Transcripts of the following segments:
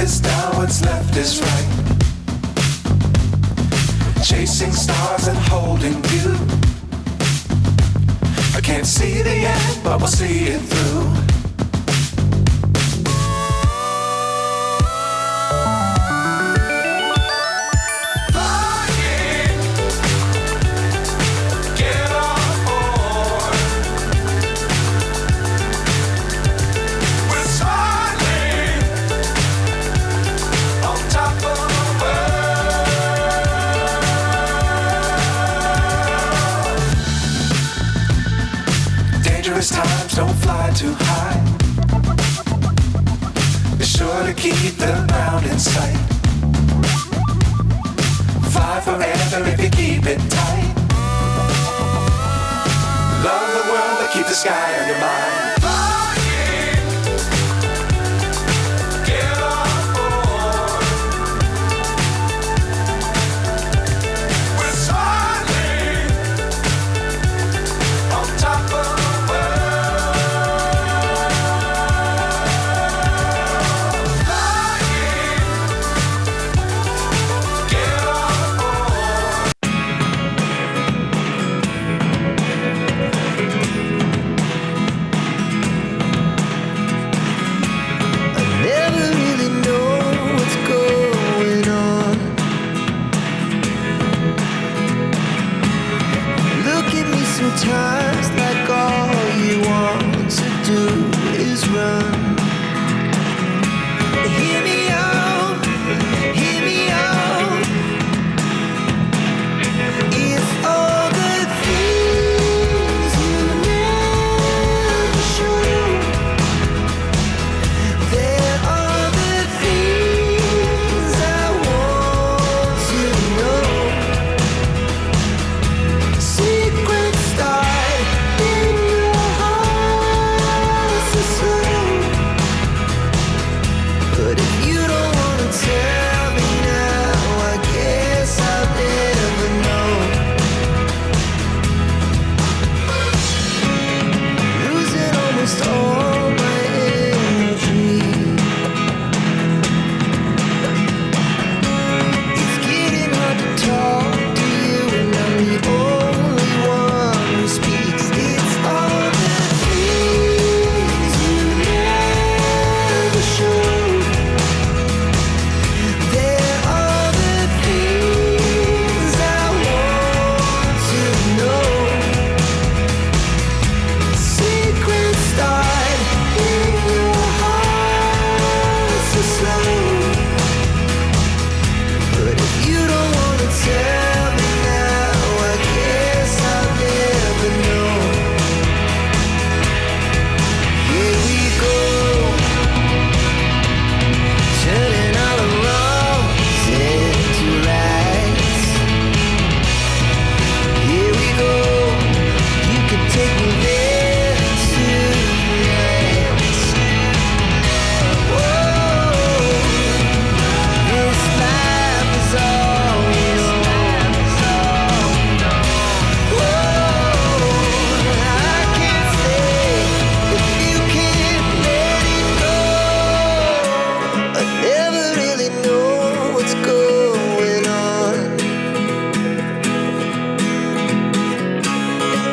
is down, what's left is right. Chasing stars and holding you. I can't see the end, but we'll see it through. Times don't fly too high. Be sure to keep the ground in sight. Fly forever if you keep it tight. Love the world but keep the sky on your mind. Sometimes like all you want to do is run. Hear me out, hear me out. It's all the things you never show. There are the things I want to know. Secrets start in your heart so slow. But if you don't wanna tell me now, I guess I'll never know. Losing almost all my energy. It's getting hard to talk to you, and I'm the only one who speaks. It's all the things you never show. There are the things I want to know. Secrets start in your heart so slow. But if you don't wanna tell me now, I guess I'll never know. Here we go, turning all the wrongs into rights. Here we go, you can take me there tonight. Whoa, this life is all we know. Whoa, I can't stay if you can't let it go. I never really know what's going on.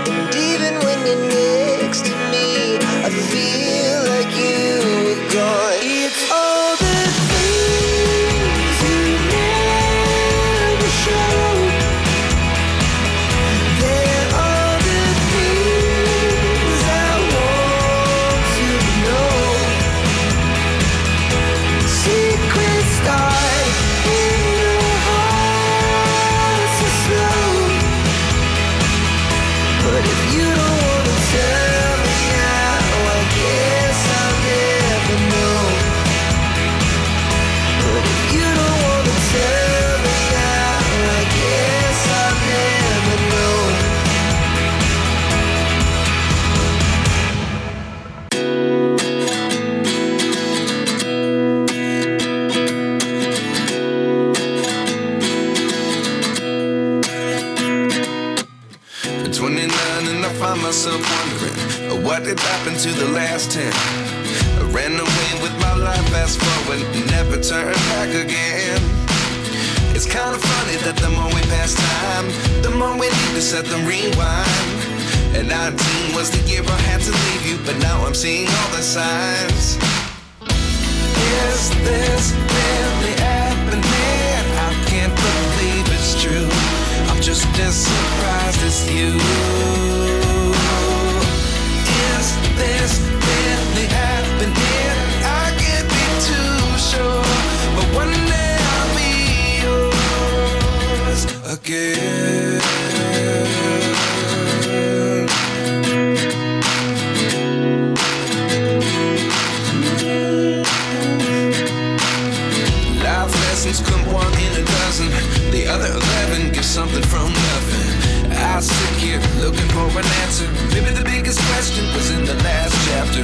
And even when you're next to me, I feel like you were gone. It's all the things you never show. There are the things I want to know. Secrets start in your heart so slow. But if you don't wanna tell me now, I guess I'll never know. But if you don't wanna tell me now, I guess I'll never know. At 29 and I find myself wondering what did happen to the last 10. I ran away with my life fast forward, never turn back again. It's kind of funny that the more we pass time, the more we need to set the rewind. And 19 was the year I had to leave you, but now I'm seeing all the signs. Is this really happening? I can't believe it's true. I'm just as surprised as you. Is this really happening? I can't be too sure, but one day I'll be yours again. Life lessons come one in a dozen. The other 11 give something from nothing. I sit here looking for an answer. Maybe the biggest question was in the last chapter.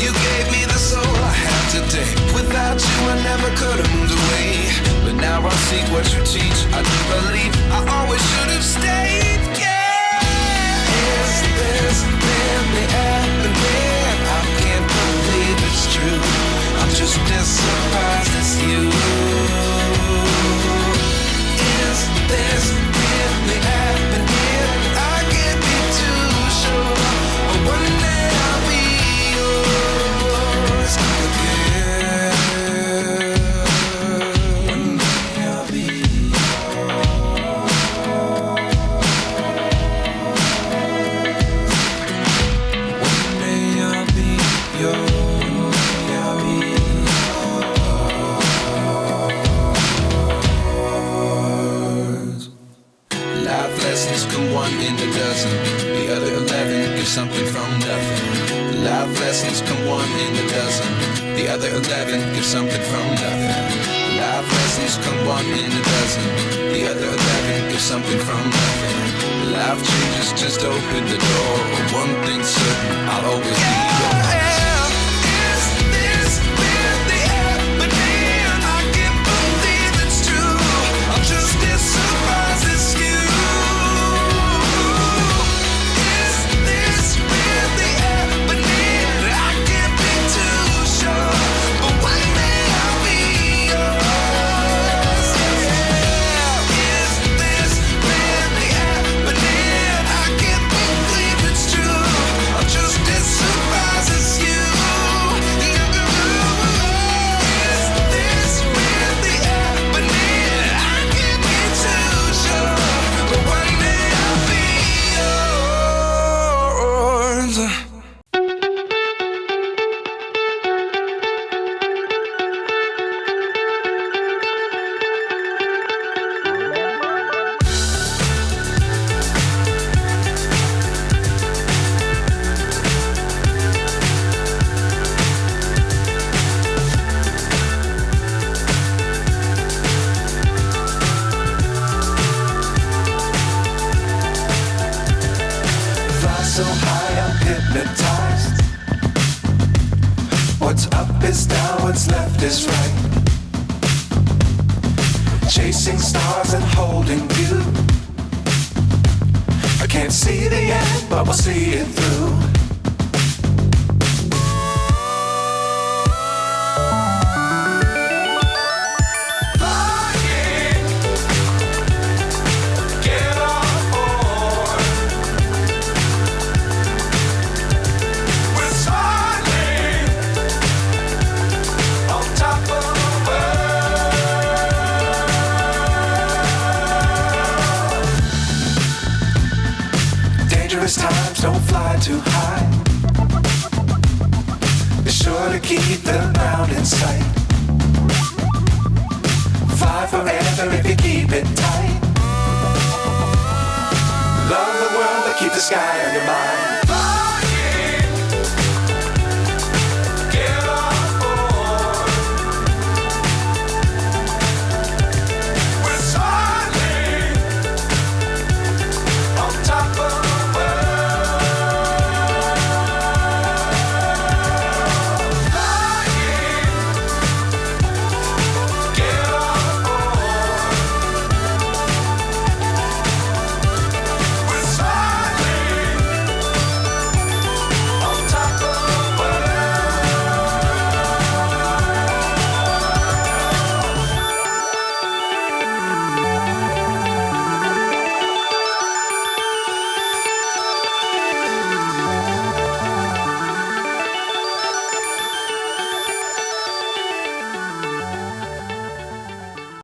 You gave me the soul I have today. Without you I never could have moved away. But now I see what you teach. I do believe I always should have stayed. Yeah. Is this really happening? I can't believe it's true. I'm just as surprised as you. Is this really happening? I can't be too sure, but one day I'll be yours again. One day I'll be yours. One day I'll be yours. Life lessons come one in a dozen. The other 11 give something from nothing. Life lessons come one in a dozen. The other 11 give something from nothing. Life lessons come one in a dozen. The other 11 give something from nothing. Life changes just open the door. One thing's certain, I'll always be yours. Is this really happening? I can't believe it's true. I'm just as surprised as you. Is this really happening? I can't be too sure, but one day I'll be yours. Yeah. Is this really happening? I can't believe it's true. I'm just as surprised as you. Is this really happening? I can't be too sure, but one day I'll be yours. Fly so high, I'm hypnotized. What's up is down, what's left is right. Chasing stars and holding you. I can't see the end, but we'll see it through. Flying, get on board. We're smiling on top of the world. Dangerous times, don't fly too high. Be sure to keep the ground in sight. Fly forever if you keep it tight. Love the world, but keep the sky on your mind.